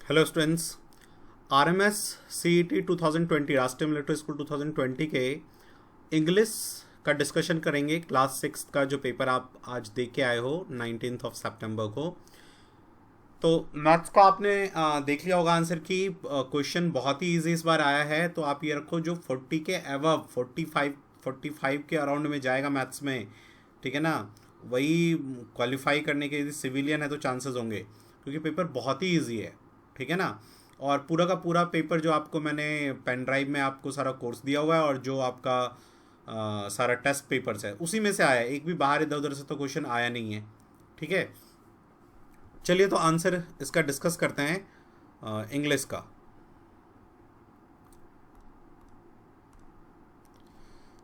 Hello students, RMS CET 2020 राष्ट्रीय military school 2020 के English का डिस्कशन करेंगे। क्लास 6 का जो पेपर आप आज दे के आए हो 19 सितंबर को। तो मैथ्स का आपने देख लिया होगा आंसर की। क्वेश्चन बहुत ही इजी इस बार आया है, तो आप ये रखो जो 40 के अबव 45 के अराउंड में जाएगा मैथ्स में, ठीक है ना, वही क्वालिफाई करने के। यदि सिविलियन है तो चांसेस होंगे, क्योंकि पेपर बहुत ही इजी है, ठीक है ना। और पूरा का पूरा पेपर जो आपको मैंने पेन ड्राइव में आपको सारा कोर्स दिया हुआ है, और जो आपका सारा टेस्ट पेपर्स है उसी में से आया है। एक भी बाहर इधर उधर से तो क्वेश्चन आया नहीं है, ठीक है। चलिए तो आंसर इसका डिस्कस करते हैं इंग्लिश का।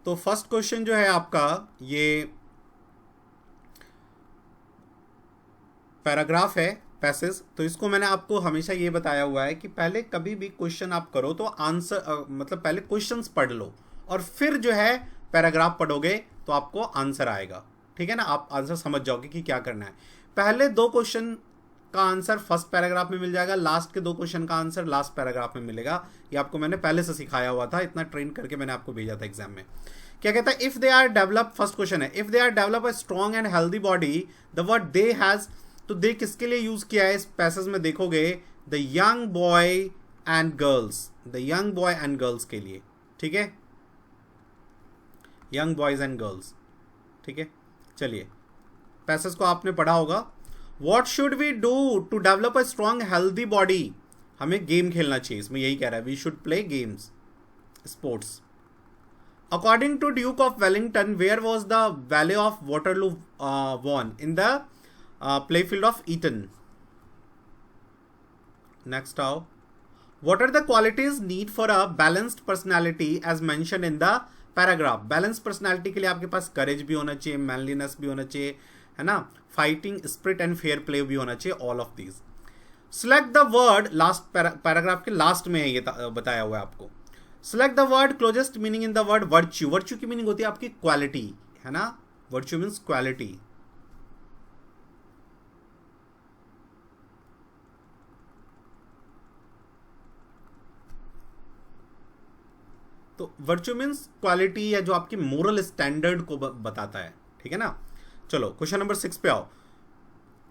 तो फर्स्ट क्वेश्चन जो है आपका, ये पैराग्राफ है, पैसेज। तो इसको मैंने आपको हमेशा ये बताया हुआ है कि पहले कभी भी क्वेश्चन आप करो तो आंसर मतलब पहले क्वेश्चंस पढ़ लो और फिर जो है पैराग्राफ पढ़ोगे तो आपको आंसर आएगा, ठीक है ना। आप आंसर समझ जाओगे कि क्या करना है। पहले दो क्वेश्चन का आंसर फर्स्ट पैराग्राफ में मिल जाएगा, लास्ट के दो क्वेश्चन का आंसर लास्ट पैराग्राफ में मिलेगा। ये आपको मैंने पहले से सिखाया हुआ था, इतना ट्रेन करके मैंने आपको भेजा था एग्जाम में। क्या कहता है, if they are develop, first question है, if they are develop a strong and healthy body, the word they has, तो दे किसके लिए यूज किया है इस पैसेज में देखोगे, the young boy and girls, the young boy and girls के लिए, ठीक है, यंग बॉयज एंड गर्ल्स, ठीक है। चलिए पैसेज को आपने पढ़ा होगा। What should we do to develop a strong healthy body, हमें गेम खेलना चाहिए, इसमें यही कह रहा है, we should play games, sports. According to duke of Wellington, where was the valley of Waterloo won, in the playfield of Eton. Next आओ, what are the qualities need for a balanced personality as mentioned in the paragraph? Balanced personality के लिए आपके पास courage भी होना चाहिए, manliness भी होना चाहिए, है ना, fighting spirit and fair play भी होना चाहिए, all of these. Select the word, last paragraph के last में है ये बताया हुआ है आपको। Select the word closest meaning in the word virtue. Virtue की meaning होती है आपकी quality, है ना, virtue means quality. तो वर्च्यू मीन्स क्वालिटी या जो आपकी मोरल स्टैंडर्ड को बताता है, ठीक है ना। चलो क्वेश्चन नंबर 6 पे आओ।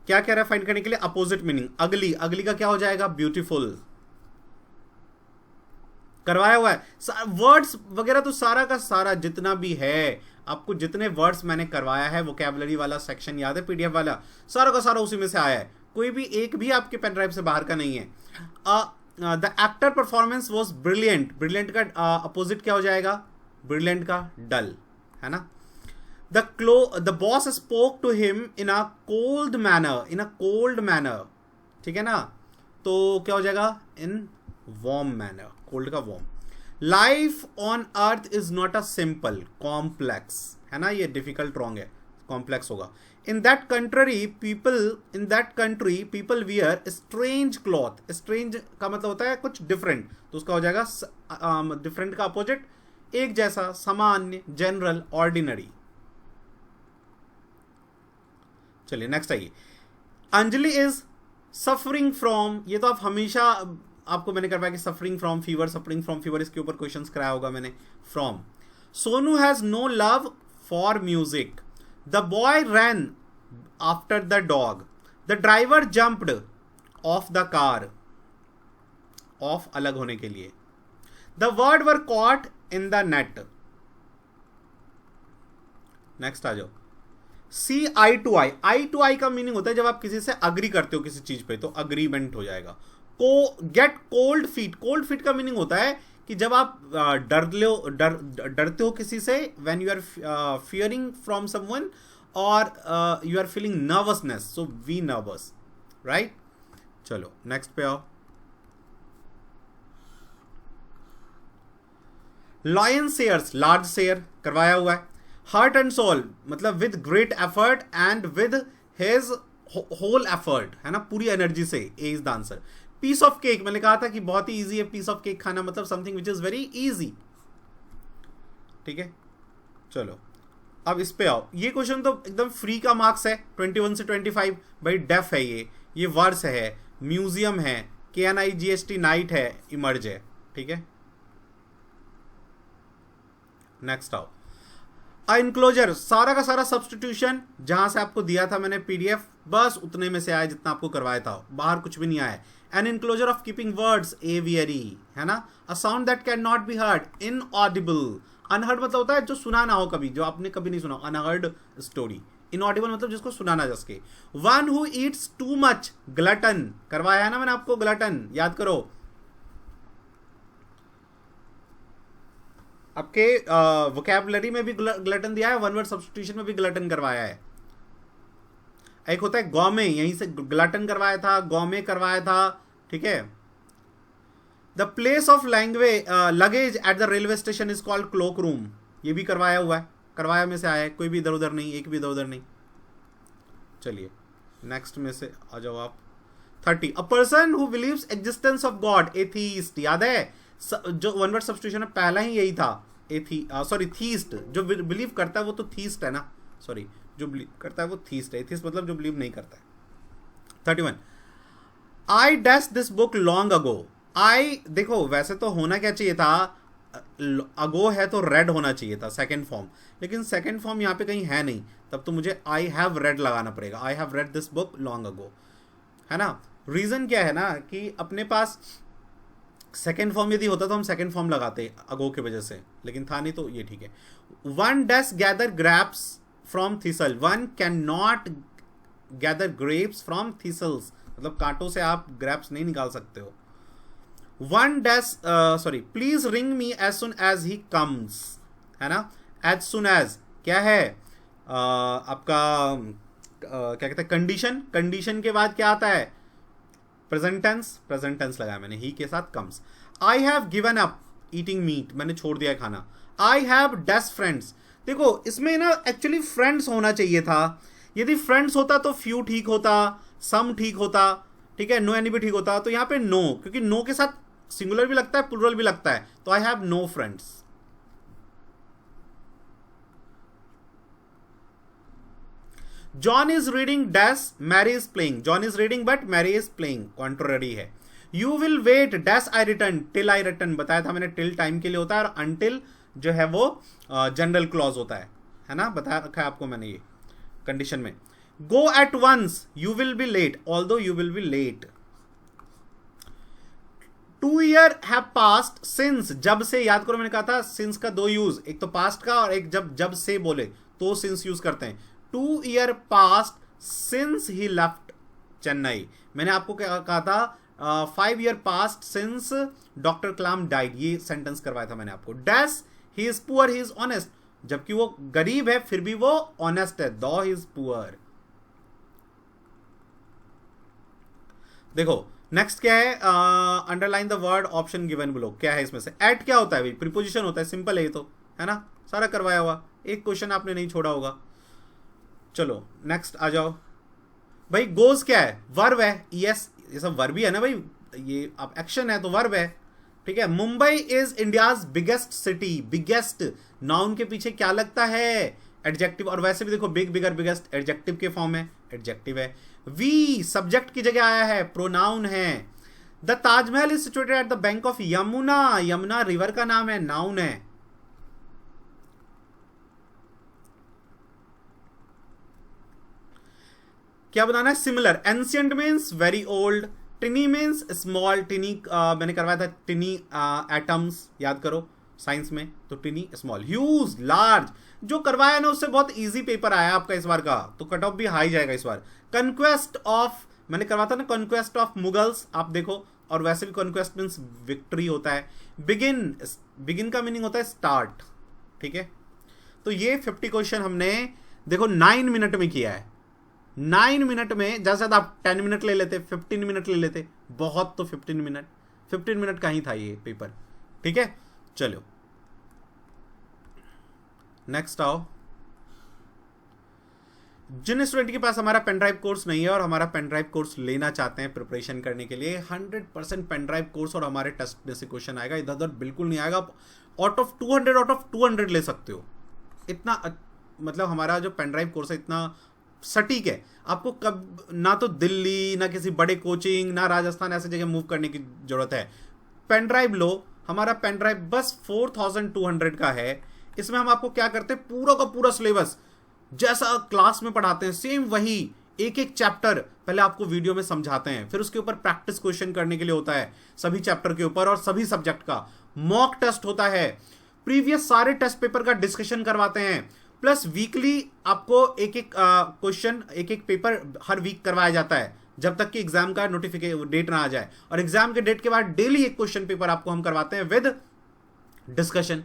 क्या कह रहा है फाइंड करने के लिए, अपोजिट मीनिंग, अगली, अगली का क्या हो जाएगा, ब्यूटीफुल। करवाया हुआ है वर्ड्स वगैरह, तो सारा का सारा जितना भी है, आपको जितने वर्ड्स मैंने करवाया है, वोकैबुलरी वाला सेक्शन याद है, पीडीएफ वाला, सारा का सारा उसी में से आया है, कोई भी एक भी आपके पेन ड्राइव से बाहर का नहीं है। The actor performance was brilliant, brilliant का अपोजिट क्या हो जाएगा, ब्रिलियंट का डल, है ना। The boss spoke to him in a cold manner, in a cold manner, ठीक है ना, तो क्या हो जाएगा, इन वार्म मैनर, कोल्ड का warm. Life on earth is not a simple, complex, है ना, ये डिफिकल्ट रॉन्ग है, कॉम्प्लेक्स होगा। In that country people wear strange cloth. Strange का मतलब होता है कुछ different, तो उसका हो जाएगा different का opposite, एक जैसा, सामान्य, general, ordinary। चलिए नेक्स्ट आइए। अंजलि is suffering from, ये तो आप हमेशा आपको मैंने करवाया कि suffering from fever, suffering from fever, इसके ऊपर क्वेश्चंस कराया होगा मैंने। from, Sonu has no love for music. The boy ran after the dog. The driver jumped off the car. Off अलग होने के लिए। The word were caught in the net. Next आ जाओ। See eye to eye. Eye to eye का meaning होता है जब आप किसी से अग्री करते हो किसी चीज पे, तो अग्रीमेंट हो जाएगा। Get cold feet, cold feet का मीनिंग होता है कि जब आप डरते हो किसी से, when you are fearing from someone, और you are feeling nervousness, so we nervous, right. चलो नेक्स्ट पे आओ। लॉयन शेयर्स, लार्ज शेयर करवाया हुआ है। हार्ट एंड सोल मतलब with great effort and with his whole effort, है ना, पूरी एनर्जी से, A is the answer. Piece of cake, मैंने कहा था कि बहुत ही इजी है पीस ऑफ केक खाना, मतलब something which is very easy, ठीक है। चलो अब इस पे आओ। ये क्वेश्चन तो एकदम फ्री का मार्क्स है, 21 से 25, भाई डेफ है ये वर्ड्स है, म्यूजियम है, KNIGHT नाइट है, इमर्ज है, ठीक है। नेक्स्ट आओ, इनक्लोजर, सारा का सारा सब्सटीट्यूशन जहां से आपको दिया था मैंने PDF, बस उतने में से आया जितना आपको करवाया था, बाहर कुछ भी नहीं आया। An enclosure of keeping words aviary, है ना। A sound that can not be heard, inaudible. Unheard मतलब होता है जो सुना ना हो कभी, जो आपने कभी नहीं सुना, अनहर्ड स्टोरी। इनऑडिबल मतलब जिसको सुना ना जा सके। One who Yeats too much, glutton, करवाया है ना मैंने आपको, ग्लटन याद करो। आपके वोकैबुलरी में भी ग्लटन दिया है, वन वर्ड सब्स्टिट्यूशन में भी ग्लटन करवाया है। एक होता है गौमे, यहीं से ग्लटन करवाया था, गौमे करवाया था, ठीक है। The place of language luggage at the railway station is called cloak room, ये भी करवाया हुआ है, करवाया में से आया है, कोई भी इधर उधर नहीं, एक भी इधर उधर नहीं। चलिए नेक्स्ट में से आ जाओ आप। 30, a person who believes existence of God, atheist, याद है जो वन वर्ड सब्स्टिट्यूशन में पहला ही यही था, थीस्ट, जो बिलीव करता है वो तो थीस्ट है ना, सॉरी, जो बिलीव करता है वो थीस्ट है, एथीस्ट मतलब जो बिलीव नहीं करता है। 31, I dash this book long ago, I, देखो वैसे तो होना क्या चाहिए था, अगो है तो रेड होना चाहिए था सेकंड फॉर्म, लेकिन सेकंड फॉर्म यहाँ पे कहीं है नहीं, तब तो मुझे आई हैव रेड लगाना पड़ेगा, I have read this book long अगो, है ना। रीजन क्या है ना कि अपने पास सेकेंड फॉर्म यदि होता तो हम सेकेंड फॉर्म लगाते अगो की वजह से, लेकिन था नहीं तो ये ठीक है। One dash gather grapes from thistle, one can not gather grapes from thistles, मतलब कांटों से आप ग्रैप्स नहीं निकाल सकते हो। One dash please ring me as soon as he comes, है ना। एज सुन एज क्या है आपका क्या कहते हैं, कंडीशन, कंडीशन के बाद क्या आता है, प्रेजेंट टेंस लगाया मैंने, ही के साथ comes. I have given up eating meat, मैंने छोड़ दिया खाना। आई हैव डैश फ्रेंड्स, देखो इसमें ना एक्चुअली फ्रेंड्स होना चाहिए था, यदि फ्रेंड्स होता तो फ्यू ठीक होता, सम ठीक होता, ठीक है, नो एनी भी ठीक होता, तो यहाँ पे नो, क्योंकि नो के साथ सिंगुलर भी लगता है प्लूरल भी लगता है, तो I have no friends. John is reading dash, Mary is playing, John is reading but Mary is playing, contrary है। You will wait dash I return, till I return, बताया था मैंने, टिल टाइम के लिए होता है, और अनटिल जो है वो जनरल क्लॉज होता है ना, बताया रखा है आपको मैंने ये कंडीशन में। Go at once, you will be late, although you will be late. 2 year have passed since, जब से, याद करो मैंने कहा था सिंस का दो यूज, एक तो पास्ट का और एक जब से बोले तो सिंस यूज करते हैं। 2 year past since he left Chennai, मैंने आपको कहा था 5 ईयर पास्ट सिंस डॉक्टर कलाम डाइड, ये सेंटेंस करवाया था मैंने आपको। Dash he is poor he is honest, जबकि वो गरीब है फिर भी वो ऑनेस्ट है, दो ही इज पुअर। देखो नेक्स्ट क्या है, underline the word option given below, क्या है इसमें से, एट क्या होता है भाई, प्रीपोजिशन होता है, सिंपल है ये तो, है ना, सारा करवाया हुआ, एक क्वेश्चन आपने नहीं छोड़ा होगा। चलो नेक्स्ट आ जाओ भाई, गोज क्या है, वर्ब है, यस ये सब वर्ब ही है ना भाई, ये अब एक्शन है तो वर्ब है, ठीक है। Mumbai is India's biggest city, biggest noun के पीछे क्या लगता है, एडजेक्टिव, और वैसे भी देखो बिग, बिगर, बिगेस्ट एडजेक्टिव के फॉर्म में, एडजेक्टिव है। वी सब्जेक्ट की जगह आया है, प्रोनाउन है। The Taj Mahal is situated at the bank of Yamuna, Yamuna river का नाम है, नाउन है। क्या बताना है, similar. Ancient means very old, टिनी means small, टिनी मैंने करवाया था टिनी एटम्स, याद करो साइंस में, तो टिनी स्मॉल। ह्यूज लार्ज, जो करवाया ना उससे बहुत इजी पेपर आया आपका इस बार का, तो कट ऑफ भी हाई जाएगा इस बार। कन्क्वेस्ट ऑफ, मैंने करवाया था ना कन्क्वेस्ट ऑफ मुगल्स, आप देखो, और वैसे भी कन्क्वेस्ट मीन्स विक्ट्री होता है। बिगिन, बिगिन का मीनिंग होता है स्टार्ट, ठीक है। तो ये 50 क्वेश्चन हमने देखो 9 मिनट में किया है, 9 मिनट में, ज़्यादा से ज़्यादा आप 10 मिनट ले लेते, 15 मिनट ले लेते, बहुत तो 15 मिनट का ही था ये पेपर, ठीक है। चलो नेक्स्ट आओ। जिन स्टूडेंट के पास हमारा पेन ड्राइव कोर्स नहीं है और हमारा पेन ड्राइव कोर्स लेना चाहते हैं प्रिपरेशन करने के लिए, 100% पेन ड्राइव कोर्स और हमारे टेस्ट में से क्वेश्चन आएगा, इधर उधर बिल्कुल नहीं आएगा। आउट ऑफ 200 ले सकते हो, इतना मतलब हमारा जो पेन ड्राइव कोर्स है इतना सटीक है, आपको कब ना तो दिल्ली, ना किसी बड़े कोचिंग, ना राजस्थान ऐसी जगह मूव करने की जरूरत है। पेन ड्राइव लो, हमारा पेन ड्राइव बस 4200 का है। इसमें हम आपको क्या करते हैं, पूरा का पूरा सिलेबस जैसा क्लास में पढ़ाते हैं सेम वही एक एक चैप्टर पहले आपको वीडियो में समझाते हैं, फिर उसके ऊपर प्रैक्टिस क्वेश्चन करने के लिए होता है सभी चैप्टर के ऊपर, और सभी सब्जेक्ट का मॉक टेस्ट होता है, प्रीवियस सारे टेस्ट पेपर का डिस्कशन करवाते हैं, प्लस वीकली आपको एक एक क्वेश्चन, एक एक पेपर हर वीक करवाया जाता है जब तक कि एग्जाम का नोटिफिकेशन डेट ना आ जाए, और एग्जाम के डेट के बाद डेली एक क्वेश्चन पेपर आपको हम करवाते हैं विद डिस्कशन।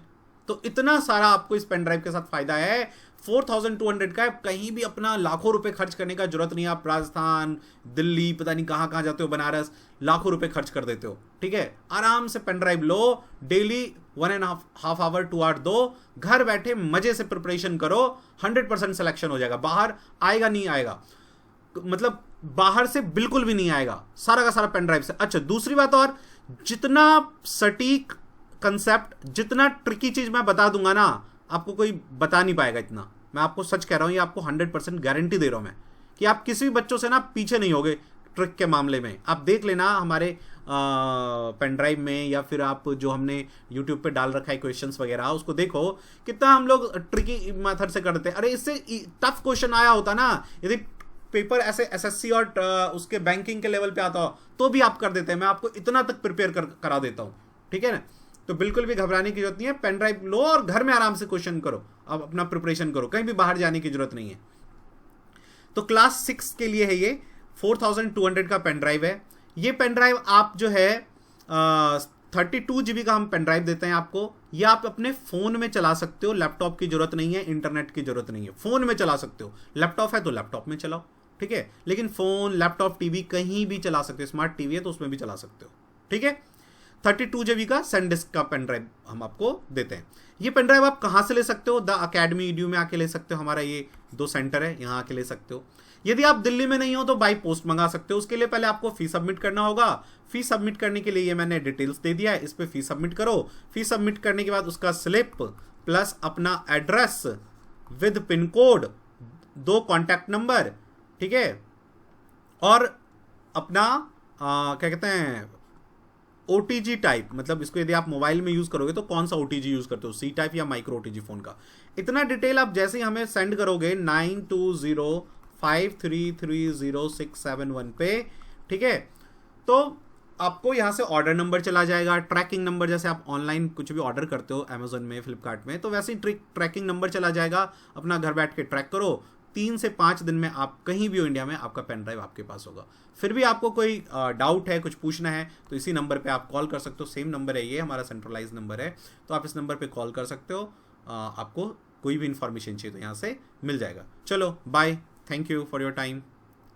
तो इतना सारा आपको इस पेन ड्राइव के साथ फायदा है। 4200 का है, कहीं भी अपना लाखों रुपए खर्च करने का जरूरत नहीं है। आप राजस्थान, दिल्ली, पता नहीं कहां कहां जाते हो, बनारस, लाखों रुपए खर्च कर देते हो, ठीक है। आराम से पेन ड्राइव लो, डेली 1.5 आवर 2 आवर दो, घर बैठे मजे से प्रिपरेशन करो, 100% सिलेक्शन हो जाएगा। बाहर आएगा नहीं आएगा, मतलब बाहर से बिल्कुल भी नहीं आएगा, सारा का सारा पेन ड्राइव से। अच्छा, दूसरी बात और, जितना सटीक कंसेप्ट, जितना ट्रिकी चीज मैं बता दूंगा ना, आपको कोई बता नहीं पाएगा इतना। मैं आपको सच कह रहा हूं, ये आपको 100% गारंटी दे रहा हूं मैं कि आप किसी भी बच्चों से ना पीछे नहीं होगे ट्रिक के मामले में। आप देख लेना हमारे पेन ड्राइव में, या फिर आप जो हमने यूट्यूब पे डाल रखा है क्वेश्चंस वगैरह, उसको देखो कितना हम लोग ट्रिकी मेथड से करते हैं। अरे इससे टफ क्वेश्चन आया होता ना, यदि पेपर ऐसे एसएससी और उसके बैंकिंग के लेवल पे आता हो तो भी आप कर देते हैं। मैं आपको इतना तक प्रिपेयर करा देता हूं, ठीक है ना। तो बिल्कुल भी घबराने की जरूरत नहीं है, पेन ड्राइव लो और घर में आराम से क्वेश्चन करो, अब अपना प्रिपरेशन करो, कहीं भी बाहर जाने की जरूरत नहीं है। तो क्लास 6 के लिए है ये 4200 का पेन ड्राइव है। ये पेन ड्राइव आप जो है 32 GB का हम पेन ड्राइव देते हैं आपको। ये आप अपने फोन में चला सकते हो, लैपटॉप की जरूरत नहीं है, इंटरनेट की जरूरत नहीं है, फोन में चला सकते हो। लैपटॉप है तो लैपटॉप में चलाओ, ठीक है, लेकिन फोन, लैपटॉप, टीवी कहीं भी चला सकते हो। स्मार्ट टीवी है तो उसमें भी चला सकते हो, ठीक है। 32 GB का सैनडिस्क का पेन ड्राइव हम आपको देते हैं। ये पेन ड्राइव आप कहां से ले सकते हो, द अकेडमी EDU में आके ले सकते हो, हमारा ये 2 सेंटर है, यहां आके ले सकते हो। यदि आप दिल्ली में नहीं हो तो बाई पोस्ट मंगा सकते हो। उसके लिए पहले आपको फी सबमिट करना होगा। फी सबमिट करने के लिए ये मैंने डिटेल्स दे दिया है, इस पर फी सबमिट करो। फी सबमिट करने के बाद उसका स्लिप प्लस अपना address with pin code, 2 contact number, ठीक है, और अपना क्या कहते हैं OTG टाइप, मतलब इसको यदि आप मोबाइल में यूज करोगे तो कौन सा OTG यूज करते हो, C टाइप या माइक्रो OTG फोन का। इतना डिटेल आप जैसे ही हमें सेंड करोगे 9205330671 पे, ठीक है, तो आपको यहां से ऑर्डर नंबर चला जाएगा, ट्रैकिंग नंबर, जैसे आप ऑनलाइन कुछ भी ऑर्डर करते हो अमेजोन में, फ्लिपकार्ट में, तो वैसे ही ट्रैकिंग नंबर चला जाएगा। अपना घर बैठ के ट्रैक करो, 3 से 5 दिन में आप कहीं भी हो इंडिया में, आपका पेन ड्राइव आपके पास होगा। फिर भी आपको कोई डाउट है, कुछ पूछना है, तो इसी नंबर पे आप कॉल कर सकते हो। सेम नंबर है ये, हमारा सेंट्रलाइज नंबर है, तो आप इस नंबर पे कॉल कर सकते हो। आपको कोई भी इंफॉर्मेशन चाहिए तो यहाँ से मिल जाएगा। चलो bye, thank you for your time.